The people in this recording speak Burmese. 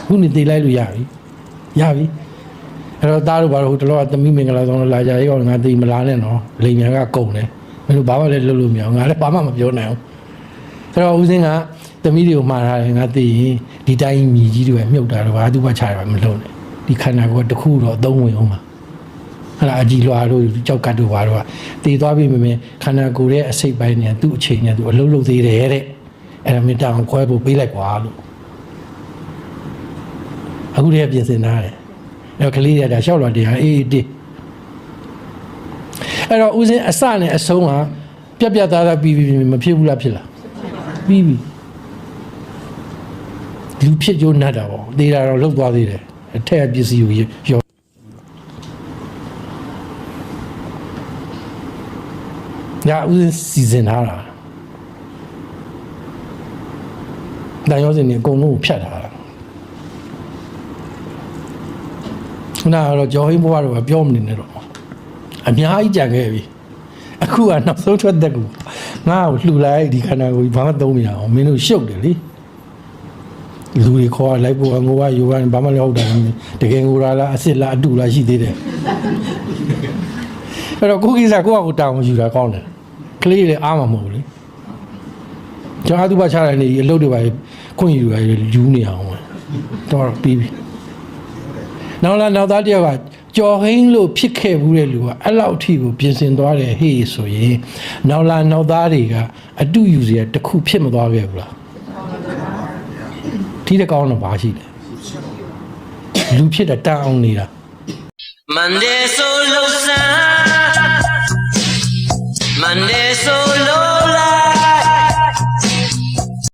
ခုနေသေးလိုက်လို့ရပြီအဲ့တော့သားတို့ဘာလို့ဟိုတလောကသမီးမင်္ဂလာဆောင်လာကြရောငါသိမလားနဲ့နော်လိန်ညာကကုန်တယ်မင်းတို့ဘာမှလည်းလုပ်လို့မရအောင်ငါလည်းဘာမှမပြောနိုင်အောင်အဲ့တော့ဦးစင်းကသမီးတွေကိုမှားထားတယ်ငါသိရင်ဒီတိုင်းမြည်ကြီးတွေပဲမြုပ်တာတော့ဘာသူမှချရမလို့နဲ့ဒီခန္ဓာကိုယ်တစ်ခုတော့အသုံးဝင်အောင်ပါအဲ့ဒါအကြည်လွာတို့ကြောက်ကတ်တို့ဘာတို့ကတည်သွားပြီမင်းခန္ဓာကိုယ်ရဲ့အစိတ်ပိုင်းနဲ့သူ့အချိန်နဲ့သူအလုံးလုံးသေးတယ်တဲ့အဲ့ဒါမင်းတောင်ခွဲဖို့ပေးလိုက်ကွာလို့အခုတည်းပြင်ဆင်ထားတယ်အဲ့တော့ကလေးရတာရှောက်လာတရားအေးတေးအဲ့တော့ဦးစင်းအစနဲ့အဆုံးကပြတ်သားသားပြီးမဖြစ်ဘူးလားဖြစ်လားပြီးပြီလူဖြစ်ကြိုးနတ်တာပေါ့သေးတာတော့လှုပ်သွားသေးတယ်အထက်ပစ္စည်းကိုရောညာဦးစင်းစီစဉ်ထားတာဒါရောစင်းနေအကုန်လုံးကိုဖြတ်ထားတာခုနကတော့ကြော်ဟင်းဘွားတို့ကပြောမနေနဲ့တော့အများကြီးကြံခဲ့ပြီအခုကနောက်ဆုံးထွက်တဲ့ကူငါ့ကိုလှူလိုက်ဒီခန္ဓာကိုယ်ဘာမှသုံးမရအောင်မင်းတို့ရှုပ်တယ်လေလူတွေခေါ်လိုက်ဖို့ငိုဝယူဝဘာမှလည်းဟုတ်တယ်တကယ်ငိုလားအစ်စ်လားအတူလားရှိသေးတယ်အဲ့တော့ကိုကိစ္စကိုယ့်အကူတောင်းယူတာကောင်းတယ်ကလေးတွေအားမမဟုတ်လေကျွန်တော်အတူပါချတယ်နေအလုပ်တွေပါခွင့်ယူရယူနေအောင်တော့ပြီးပြီနောက်သားတယောက်ကကြော်ဟင်းလို့ဖြစ်ခဲ့ဘူးတဲ့လူကအဲ့လောက်အထိကိုပြင်ဆင်သွားတယ်ဟေးဆိုရင်နောက်သားတွေကအတူယူစရာတစ်ခုဖြစ်မသွားခဲ့ဘူးလားဒီတကောင်းတော့ဘာရှိလဲလူဖြစ်တဲ့တန်အောင်နေတာMonday so low sun Monday so